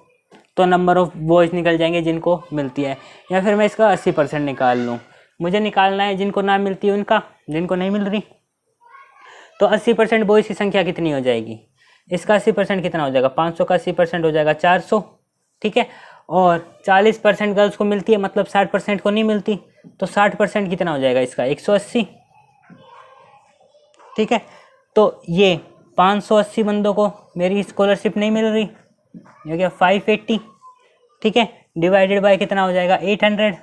तो नंबर ऑफ बॉयज़ निकल जाएंगे जिनको मिलती है, या फिर मैं इसका 80% निकाल लूँ। मुझे निकालना है जिनको ना मिलती है उनका, जिनको नहीं मिल रही। तो 80% बॉयज़ की संख्या कितनी हो जाएगी, इसका 80% कितना हो जाएगा, 500 का 80% हो जाएगा 400। ठीक है, और 40% गर्ल्स को मिलती है, मतलब 60% को नहीं मिलती, तो 60% कितना हो जाएगा इसका 180। ठीक है, तो ये 580 बंदों को मेरी स्कॉलरशिप नहीं मिल रही, ये क्या 580। ठीक है, डिवाइडेड बाय कितना हो जाएगा 800,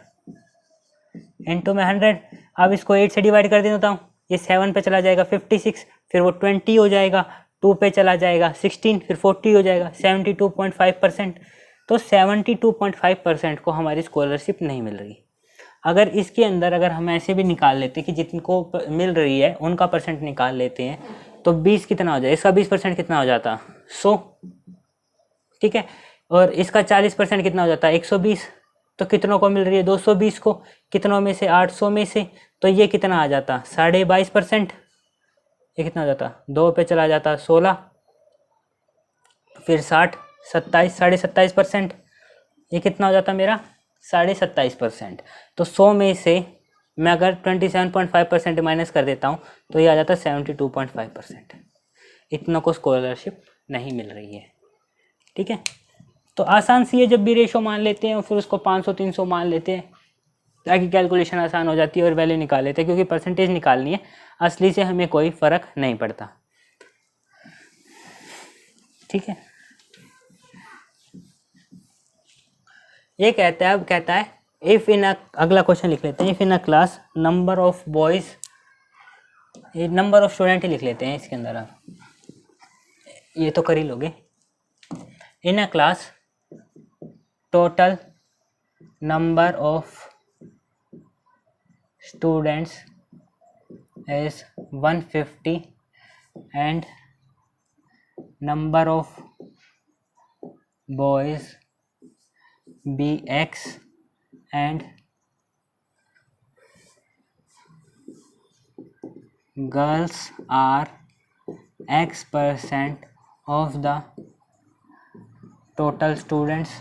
इनटू में 100। अब इसको 8 से डिवाइड कर देता हूँ, ये 7 पे चला जाएगा 56, फिर वो 20 हो जाएगा, 2 पे चला जाएगा 16, फिर 40 हो जाएगा 72.5%। तो 72.5% को हमारी स्कॉलरशिप नहीं मिल रही। अगर इसके अंदर अगर हम ऐसे भी निकाल लेते कि जिनको मिल रही है उनका परसेंट निकाल लेते हैं, तो 20 कितना हो जाए, इसका 20% कितना हो जाता 100। ठीक है, और इसका 40% कितना हो जाता है 120। तो कितनों को मिल रही है 220 को, कितनों में से 800 में से, तो ये कितना आ जाता 22.5%। ये कितना हो जाता 2 पे चला जाता 16, फिर 60, 27, 27.5%, ये कितना हो जाता मेरा 27.5%। तो 100 में से मैं अगर 27.5% माइनस कर देता हूँ तो ये आ जाता 72.5%। इतनों को स्कॉलरशिप नहीं मिल रही है। ठीक है, तो आसान सी है, जब भी रेशो मान लेते हैं और फिर उसको 500-300 मान लेते हैं ताकि कैलकुलेशन आसान हो जाती है और वैल्यू निकाल लेते हैं, क्योंकि परसेंटेज निकालनी है, असली से हमें कोई फ़र्क नहीं पड़ता। ठीक है, ये कहता है, अब कहता है इफ़ इन अ, अगला क्वेश्चन लिख लेते हैं, if in a class number of boys, ये नंबर ऑफ स्टूडेंट ही लिख लेते हैं इसके अंदर, आप ये तो कर ही लोगे। In a class total number of students is 150 and number of boys bx and girls are x% of the total students।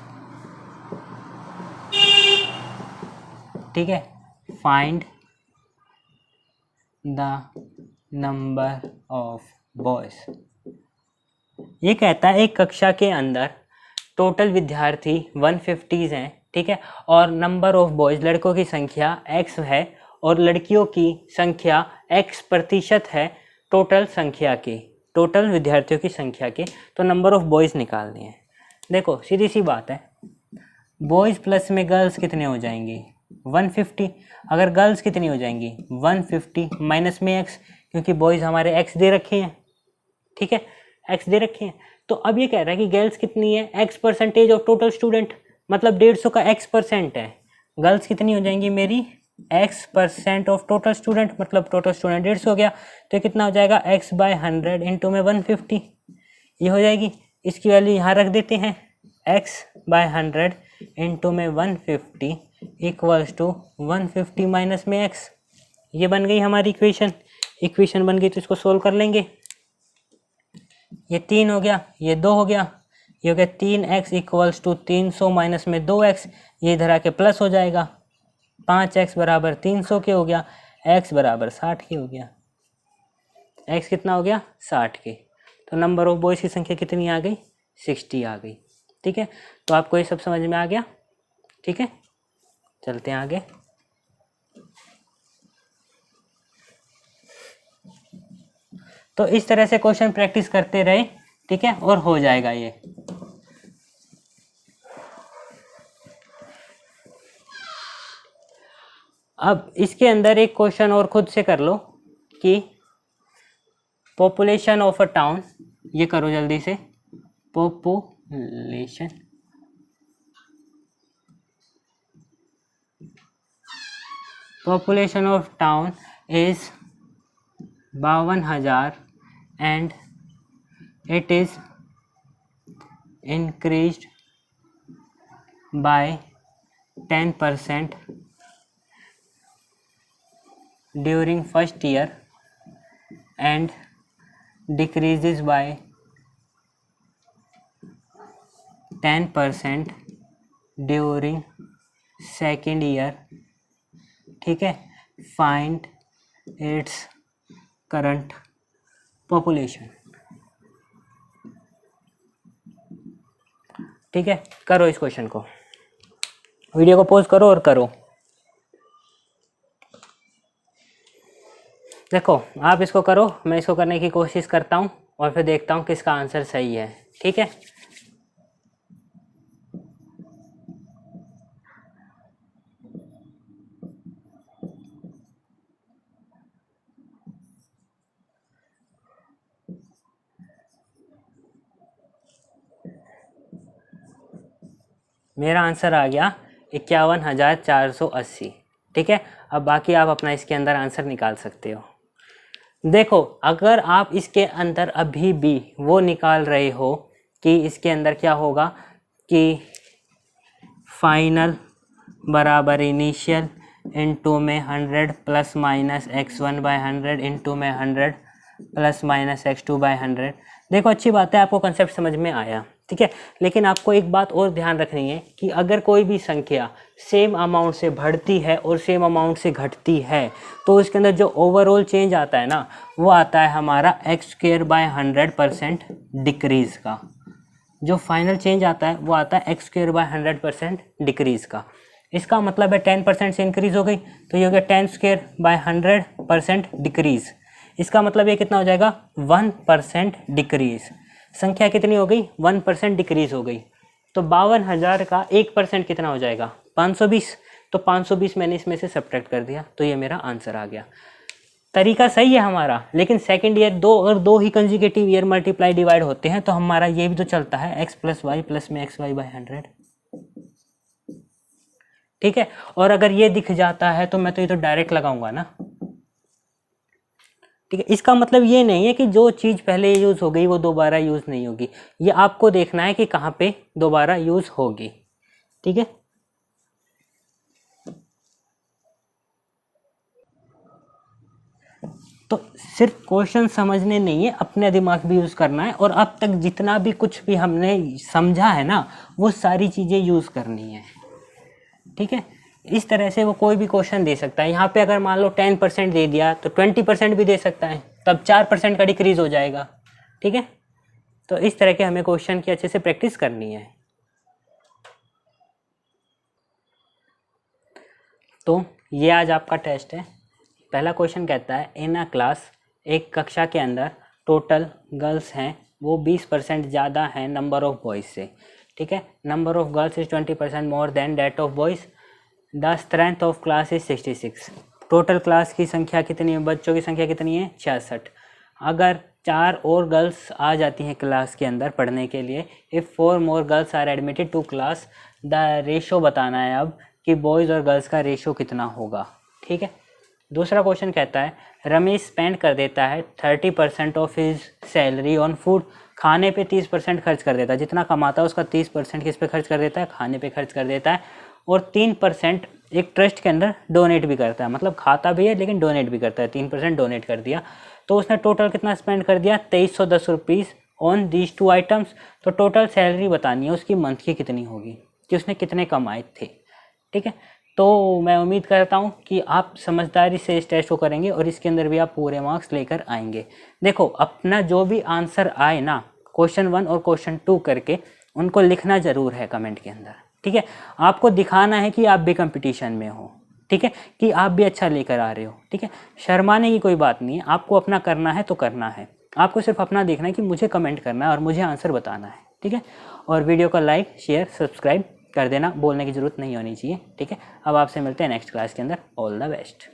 ठीक है, find the number of boys. ये कहता है एक कक्षा के अंदर टोटल विद्यार्थी 150 हैं, ठीक है, और नंबर ऑफ बॉयज लड़कों की संख्या x है और लड़कियों की संख्या x प्रतिशत है टोटल संख्या की, टोटल विद्यार्थियों की संख्या के। तो नंबर ऑफ बॉयज़ निकालने हैं। देखो सीधी सी बात है, बॉयज़ प्लस में गर्ल्स कितने हो जाएंगे 150। अगर गर्ल्स कितनी हो जाएंगी 150 माइनस में x, क्योंकि बॉयज़ हमारे x दे रखे हैं, ठीक है, x दे रखे हैं। तो अब ये कह रहा है कि गर्ल्स कितनी है x percentage of total student, मतलब 150 का x% है। गर्ल्स कितनी हो जाएंगी मेरी x% ऑफ टोटल स्टूडेंट, मतलब टोटल स्टूडेंट 150 हो गया। तो कितना हो जाएगा x/100 इंटू में 150, ये हो जाएगी। इसकी वैल्यू यहाँ रख देते हैं, x/100 इंटू में 150 इक्वल्स टू 150 माइनस में x। ये बन गई हमारी इक्वेशन बन गई। तो इसको सोल्व कर लेंगे। ये 3 हो गया, ये 2 हो गया, ये हो गया 3x इक्वल्स टू 300 माइनस में 2x, ये इधर आके प्लस हो जाएगा। 5x बराबर 300 के हो गया, x बराबर 60 के हो गया। x कितना हो गया 60 के। तो नंबर ऑफ बॉयज़ की संख्या कितनी आ गई 60 आ गई, ठीक है। तो आपको ये सब समझ में आ गया, ठीक है। चलते हैं आगे। तो इस तरह से क्वेश्चन प्रैक्टिस करते रहे, ठीक है, और हो जाएगा ये। अब इसके अंदर एक क्वेश्चन और खुद से कर लो कि पॉपुलेशन ऑफ अ टाउन, ये करो जल्दी से। Population of town is 52,000 and it is increased by 10% during first year and decreases by 10% during second year, ठीक है। फाइंड इट्स करंट पॉपुलेशन, ठीक है। करो इस क्वेश्चन को, वीडियो को पॉज करो और करो। देखो आप इसको करो, मैं इसको करने की कोशिश करता हूँ और फिर देखता हूँ किसका आंसर सही है, ठीक है। मेरा आंसर आ गया 51,480, ठीक है। अब बाकी आप अपना इसके अंदर आंसर निकाल सकते हो। देखो अगर आप इसके अंदर अभी भी वो निकाल रहे हो कि इसके अंदर क्या होगा कि फाइनल बराबर इनिशियल इंटू में 100 प्लस माइनस x1/100 इंटू में 100 प्लस माइनस x2/100। देखो अच्छी बात है, आपको कंसेप्ट समझ में आया, ठीक है। लेकिन आपको एक बात और ध्यान रखनी है कि अगर कोई भी संख्या सेम अमाउंट से बढ़ती है और सेम अमाउंट से घटती है तो इसके अंदर जो ओवरऑल चेंज आता है ना, वो आता है हमारा x²/100% डिक्रीज़ का। जो फाइनल चेंज आता है वो आता है x²/100% डिक्रीज़ का। इसका मतलब है 10% से इंक्रीज़ हो गई तो ये हो गया 10²/100% डिक्रीज़। इसका मतलब ये कितना हो जाएगा 1% डिक्रीज़। संख्या कितनी हो गई 1% डिक्रीज़ हो गई। तो 52,000 का 1% कितना हो जाएगा 520। तो 520 मैंने इसमें से सब्ट्रैक्ट कर दिया, तो ये मेरा आंसर आ गया। तरीका सही है हमारा, लेकिन सेकंड ईयर दो ही कंजिक्यूटिव ईयर मल्टीप्लाई डिवाइड होते हैं तो हमारा ये भी तो चलता है x + y प्लस में xy/100, ठीक है। और अगर ये दिख जाता है तो मैं तो ये तो डायरेक्ट लगाऊंगा ना, ठीक है। इसका मतलब ये नहीं है कि जो चीज़ पहले यूज़ हो गई वो दोबारा यूज़ नहीं होगी, ये आपको देखना है कि कहाँ पे दोबारा यूज़ होगी, ठीक है। तो सिर्फ क्वेश्चन समझने नहीं है, अपने दिमाग भी यूज़ करना है। और अब तक जितना भी कुछ भी हमने समझा है ना, वो सारी चीज़ें यूज़ करनी है, ठीक है। इस तरह से वो कोई भी क्वेश्चन दे सकता है। यहाँ पे अगर मान लो 10% दे दिया तो 20% भी दे सकता है, तब 4% का डिक्रीज हो जाएगा। ठीक है, तो इस तरह के हमें क्वेश्चन की अच्छे से प्रैक्टिस करनी है। तो ये आज आपका टेस्ट है। पहला क्वेश्चन कहता है इन अ क्लास, एक कक्षा के अंदर टोटल गर्ल्स हैं वो 20% ज़्यादा हैं नंबर ऑफ बॉयज़ से। ठीक है, number of girls is 20% more than that of boys, the strength of class is 66। Total class की संख्या कितनी है, बच्चों की संख्या कितनी है, 66। अगर 4 और गर्ल्स आ जाती हैं क्लास के अंदर पढ़ने के लिए, if 4 more girls are admitted to class, the ratio बताना है अब कि बॉयज़ और गर्ल्स का रेशो कितना होगा। ठीक है, दूसरा क्वेश्चन कहता है रमेश स्पेंड कर देता है 30% of his salary on food, खाने पे 30% खर्च कर देता है, जितना कमाता है उसका 30% किस पे खर्च कर देता है, खाने पे खर्च कर देता है, और 3% एक ट्रस्ट के अंदर डोनेट भी करता है, मतलब खाता भी है लेकिन डोनेट भी करता है, 3% डोनेट कर दिया। तो उसने टोटल कितना स्पेंड कर दिया, 2310 रुपीज़ ऑन दीज 2 आइटम्स। तो टोटल सैलरी बतानी है उसकी मंथ की कितनी होगी, कि उसने कितने कमाए थे। ठीक है, तो मैं उम्मीद करता हूँ कि आप समझदारी से इस टेस्ट को करेंगे और इसके अंदर भी आप पूरे मार्क्स लेकर आएंगे। देखो, अपना जो भी आंसर आए ना क्वेश्चन 1 और क्वेश्चन 2 करके, उनको लिखना ज़रूर है कमेंट के अंदर। ठीक है, आपको दिखाना है कि आप भी कंपटीशन में हो। ठीक है, कि आप भी अच्छा लेकर आ रहे हो। ठीक है, शर्माने की कोई बात नहीं है, आपको अपना करना है तो करना है। आपको सिर्फ अपना देखना है कि मुझे कमेंट करना है और मुझे आंसर बताना है। ठीक है, और वीडियो को लाइक शेयर सब्सक्राइब कर देना, बोलने की ज़रूरत नहीं होनी चाहिए। ठीक है, अब आपसे मिलते हैं नेक्स्ट क्लास के अंदर। All the best.